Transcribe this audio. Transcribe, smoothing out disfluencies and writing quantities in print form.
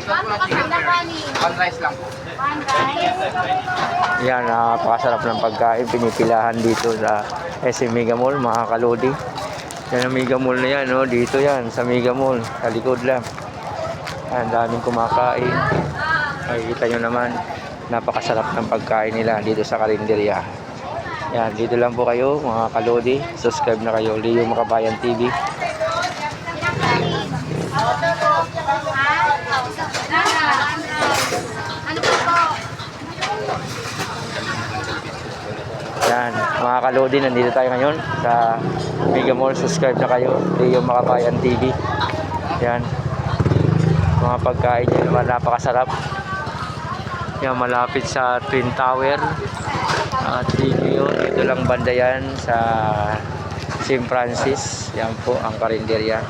One rice lang po. Yan, napakasarap ng pagkain. Pinipilahan dito sa SM Mega Mall, mga kalodi. Yan ang Mega Mall na yan, no? Dito yan, sa Mega Mall. Sa likod lang. Ang daming kumakain. Makikita nyo naman, napakasarap ng pagkain nila dito sa karinderya. Yan, dito lang po kayo, mga kalodi. Subscribe na kayo, Leo Makabayan TV. Yan, mga kalodi, nandito tayo ngayon sa Mega Mall. Subscribe na kayo, Leo Makabayan TV. Yan, mga pagkain nyo naman napakasarap. Yan, malapit sa Twin Tower at dito lang banda yan sa St. Francis. Yan po ang karinderya.